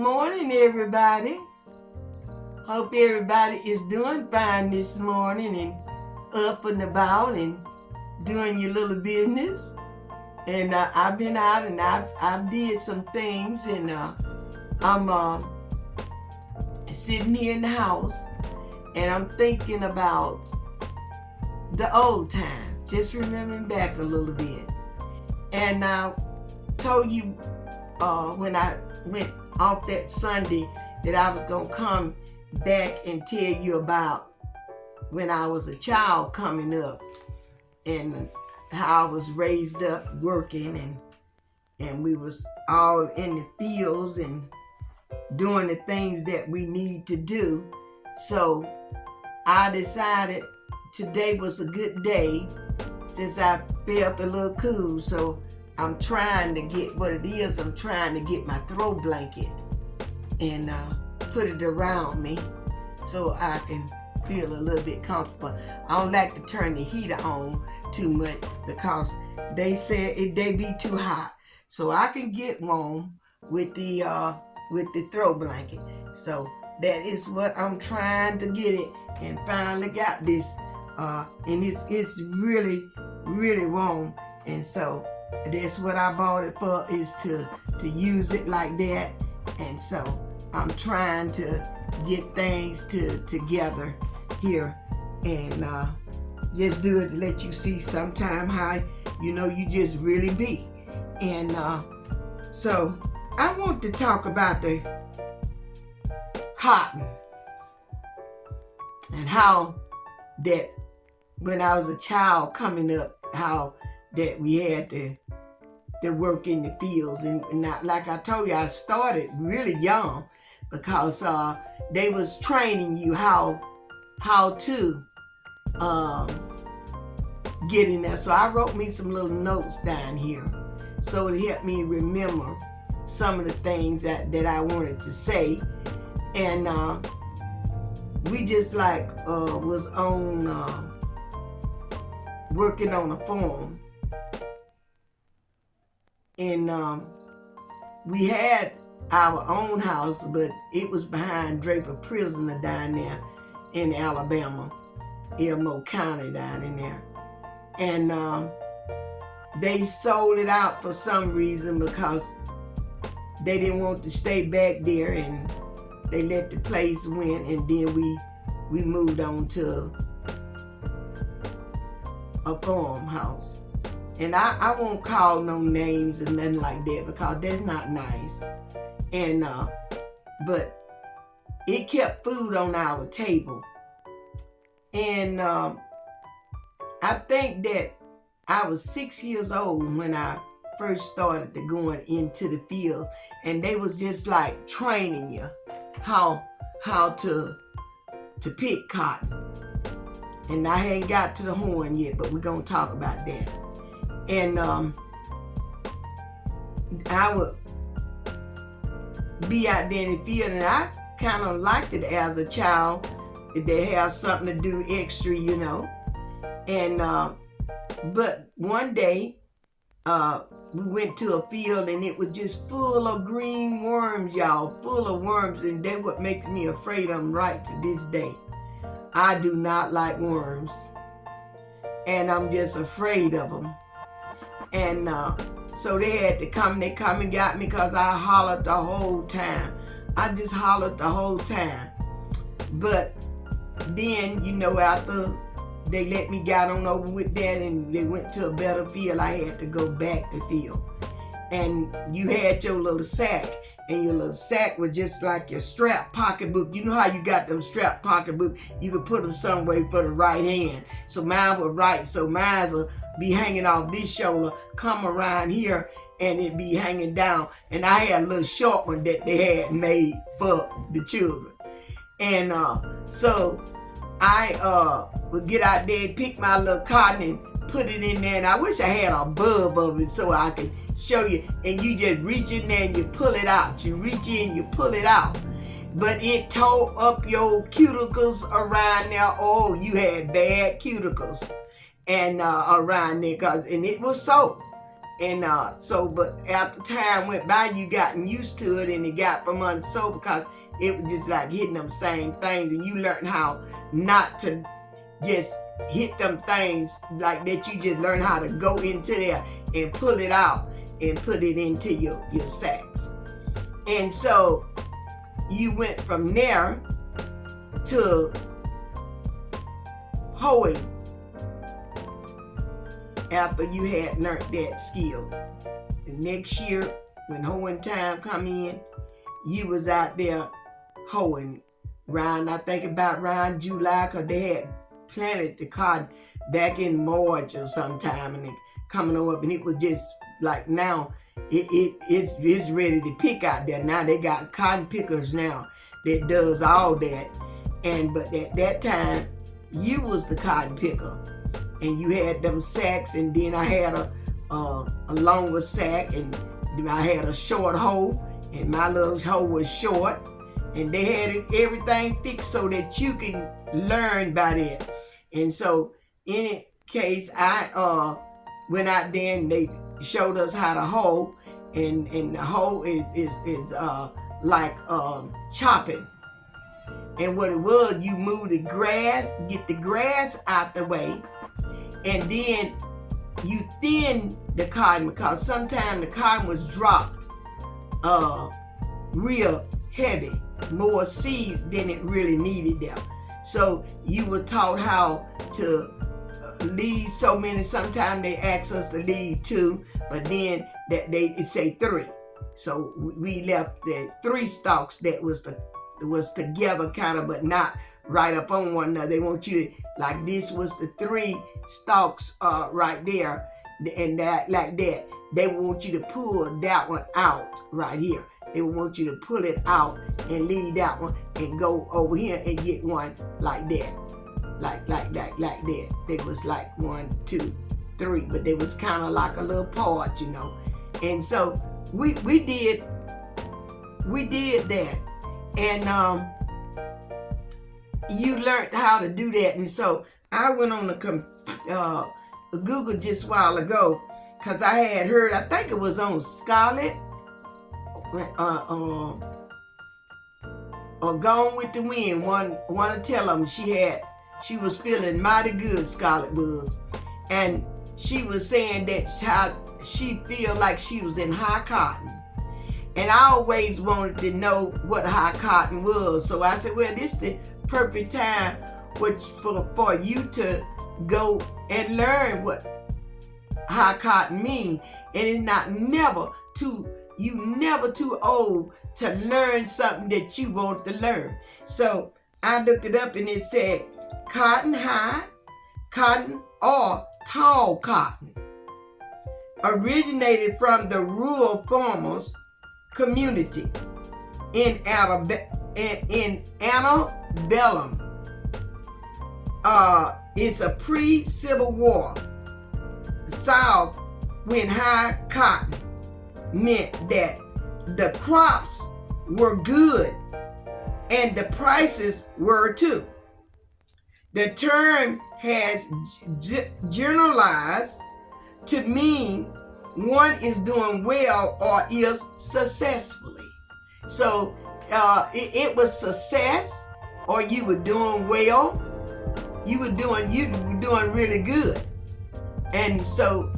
morning, everybody. Hope everybody is doing fine this morning and up and about and doing your little business. And I've been out and I've did some things, and I'm sitting here in the house and I'm thinking about the old time, just remembering back a little bit. And I told you when I went off that Sunday that I was going to come back and tell you about when I was a child coming up and how I was raised up working, and we was all in the fields and doing the things that we need to do. So I decided today was a good day since I felt a little cool. So I'm trying to get what it is. I'm trying to get my throw blanket and put it around me so I can feel a little bit comfortable. I don't like to turn the heater on too much because they say they be too hot. So I can get warm with the throw blanket. So that is what I'm trying to get it, and finally got this. And it's really, really warm. And so that's what I bought it for, is to use it like that. And so I'm trying to get things together here, and just do it to let you see sometime how you just really be. And so I want to talk about the cotton and how that when I was a child coming up, how that we had to work in the fields. And not, like I told you, I started really young because they was training you how to get in there. So I wrote me some little notes down here so to help me remember some of the things that I wanted to say. And we just was on working on a farm, and we had our own house, but it was behind Draper Prisoner down there in Alabama, Elmo County down in there. And they sold it out for some reason because they didn't want to stay back there, and they let the place went, and then we moved on to a farmhouse. And I won't call no names and nothing like that because that's not nice. And but it kept food on our table. And I think that I was 6 years old when I first started to going into the field, and they was just like training you how to pick cotton. And I hadn't got to the horn yet, but we're gonna talk about that. And I would be out there in the field, and I kind of liked it as a child. They have something to do extra, And but one day we went to a field, and it was just full of green worms, y'all, full of worms, and that's what makes me afraid of them right to this day. I do not like worms, and I'm just afraid of them. And so they had to come. They come and got me because I hollered the whole time. I just hollered the whole time. But then, after they let me get on over with that and they went to a better field, I had to go back to field. And you had your little sack, and your little sack was just like your strap pocketbook. You know how you got them strap pocketbook? You could put them somewhere for the right hand. So mine was right. So mine will be hanging off this shoulder, come around here, and it be hanging down. And I had a little short one that they had made for the children. And so I would get out there and pick my little cotton and put it in there. And I wish I had a bulb of it so I could show you. And you just reach in there and you pull it out. You reach in, you pull it out. But it tore up your cuticles around there. Oh, you had bad cuticles and around there, and it was so. And but after time went by, you gotten used to it, and it got from under so because it was just like hitting them same things, and you learn how not to just hit them things like that. You just learn how to go into there and pull it out and put it into your sacks. And so you went from there to hoeing after you had learned that skill. The next year, when hoeing time come in, you was out there hoeing I think about around July, because they had planted the cotton back in March or sometime, and it coming up, and it was just like now it's ready to pick out there. Now they got cotton pickers now that does all that. But at that time, you was the cotton picker, and you had them sacks, and then I had a longer sack, and I had a short hoe, and my little hoe was short, and they had everything fixed so that you can learn by that. And so in any case, I went out there and they showed us how to hoe, and the hoe is like chopping. And what it was, you move the grass, get the grass out the way, and then you thin the cotton, because sometimes the cotton was dropped real heavy, more seeds than it really needed there. So you were taught how to leave so many. Sometimes they ask us to leave 2, but then it say 3. So we left the 3 stalks that was together kind of, but not right up on one another. They want you to, like this was the 3 stalks right there, and that like that. They want you to pull that one out right here. They want you to pull it out and leave that one and go over here and get one like that. Like that. They was like 1, 2, 3, but they was kind of like a little part, And so we did that. And you learned how to do that. And so I went on the Google just a while ago, because I had heard, I think it was on Scarlet, or Gone with the Wind. One to tell them she was feeling mighty good, Scarlet was. And she was saying that how she feel like she was in high cotton. And I always wanted to know what high cotton was. So I said, well, this is the perfect time for you to go and learn what high cotton means. And it's never too old to learn something that you want to learn. So I looked it up, and it said cotton high, cotton, or tall cotton originated from the rural farmers community in antebellum. It's a pre-Civil War South, when high cotton meant that the crops were good and the prices were too. The term has generalized to mean one is doing well or is successfully. So it was success, or you were doing well. You were doing really good. And so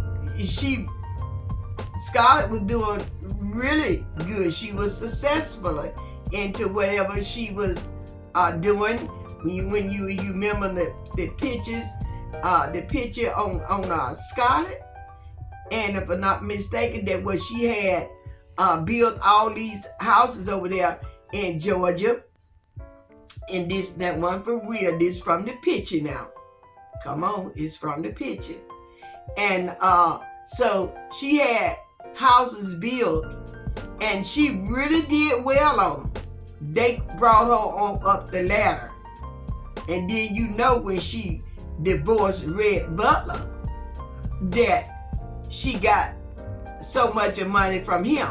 Scarlett was doing really good. She was successfully into whatever she was doing. When you remember the pictures, the picture on Scarlett, and if I'm not mistaken, that was she had built all these houses over there in Georgia. And that one for real. This from the picture now. Come on, it's from the picture. And so she had houses built, and she really did well on them. They brought her on up the ladder. And then when she divorced Red Butler, that she got so much of money from him.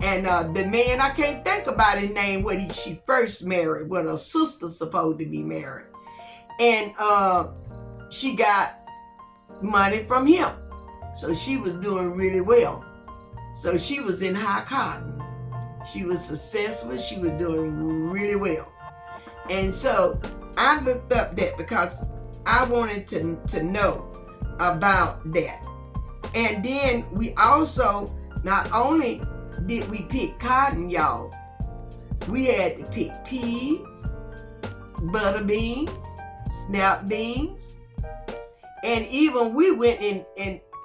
And the man, I can't think about his name, she first married, what her sister supposed to be married. And she got money from him. So she was doing really well. So she was in high cotton. She was successful. She was doing really well. And so I looked up that because I wanted to know about that. And then we also, not only did we pick cotton, y'all, we had to pick peas, butter beans, snap beans, and even we went in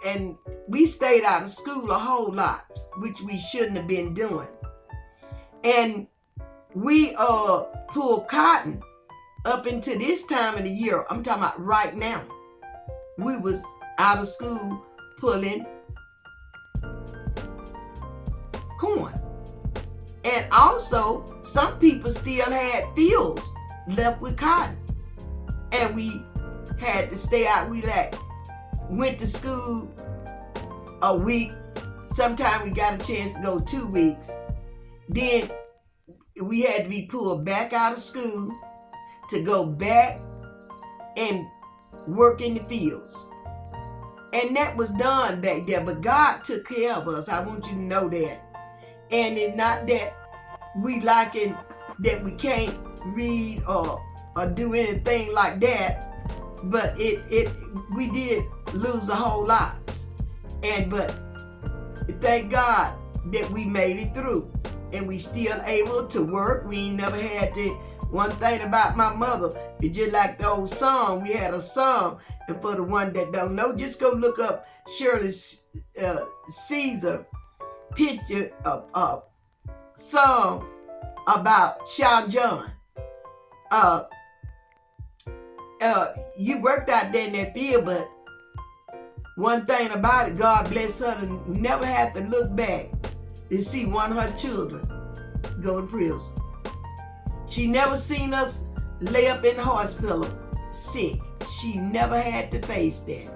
and we stayed out of school a whole lot, which we shouldn't have been doing. And we pulled cotton up into this time of the year. I'm talking about right now. We was out of school pulling corn. And also, some people still had fields left with cotton. And we had to stay out. We went to school a week. Sometimes we got a chance to go 2 weeks. Then we had to be pulled back out of school to go back and work in the fields. And that was done back there. But God took care of us. I want you to know that. And it's not that we liking that we can't read or do anything like that. But we did lose a whole lot. But thank God that we made it through. And we still able to work. We ain't never had to. One thing about my mother, it's just like the old song. We had a song. And for the one that don't know, just go look up Shirley Caesar picture of song about Sean John. You worked out there in that field, but one thing about it, God bless her to never have to look back to see one of her children go to prison. She never seen us lay up in the hospital sick. She never had to face that.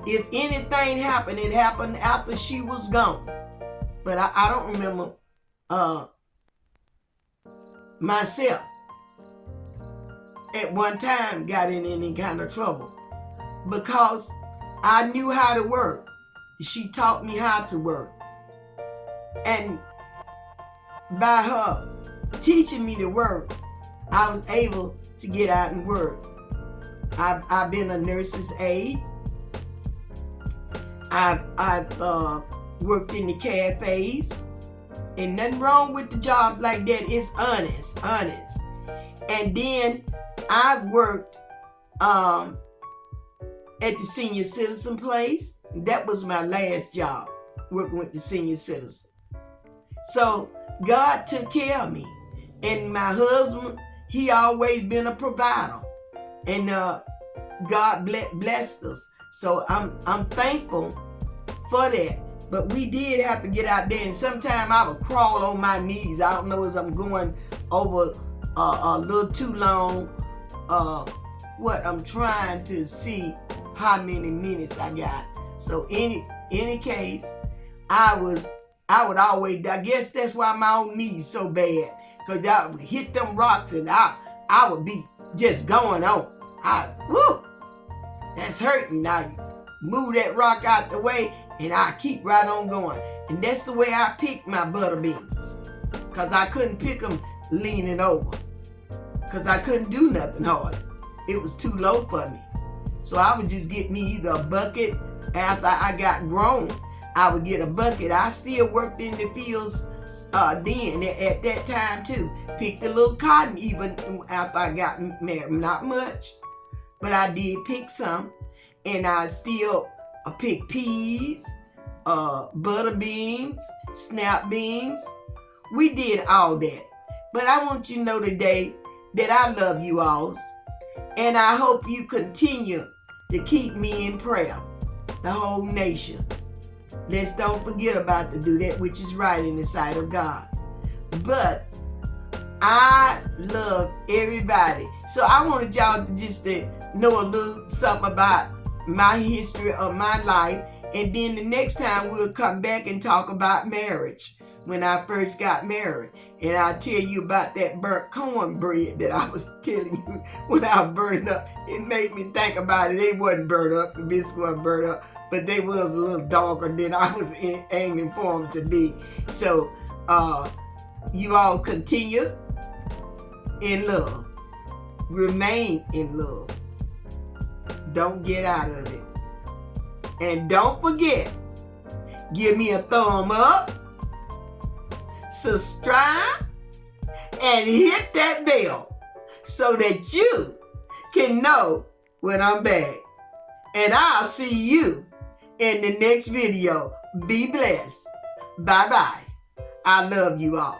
If anything happened, it happened after she was gone. But I don't remember myself at one time got in any kind of trouble because I knew how to work. She taught me how to work. And by her teaching me to work, I was able to get out and work. I've been a nurse's aide. I've worked in the cafes. And nothing wrong with the job like that. It's honest. And then I've worked at the senior citizen place. That was my last job, working with the senior citizen. So God took care of me. And my husband, he always been a provider. And God blessed us. So I'm thankful for that. But we did have to get out there, and sometimes I would crawl on my knees. I don't know as I'm going over a little too long. What I'm trying to see how many minutes I got. So any case, I would always. I guess that's why my own knees so bad, cause I would hit them rocks and I would be just going on. That's hurting. Now move that rock out the way. And I keep right on going. And that's the way I picked my butter beans. Because I couldn't pick them leaning over. Because I couldn't do nothing hard. It was too low for me. So I would just get me either a bucket. After I got grown, I would get a bucket. I still worked in the fields then at that time too. Picked a little cotton even after I got married. Not much. But I did pick some. And I still... I picked peas, butter beans, snap beans. We did all that. But I want you to know today that I love you all. And I hope you continue to keep me in prayer. The whole nation. Let's don't forget about to do that which is right in the sight of God. But I love everybody. So I wanted y'all to just know a little something about my history of my life, and then the next time we'll come back and talk about marriage when I first got married, and I'll tell you about that burnt cornbread that I was telling you when I burned up. It made me think about it. It wasn't burnt up, the biscuit wasn't burnt up, but they was a little darker than I was aiming for them to be. So you all continue in love. Remain in love. Don't get out of it. And don't forget, give me a thumb up, subscribe, and hit that bell so that you can know when I'm back. And I'll see you in the next video. Be blessed. Bye-bye. I love you all.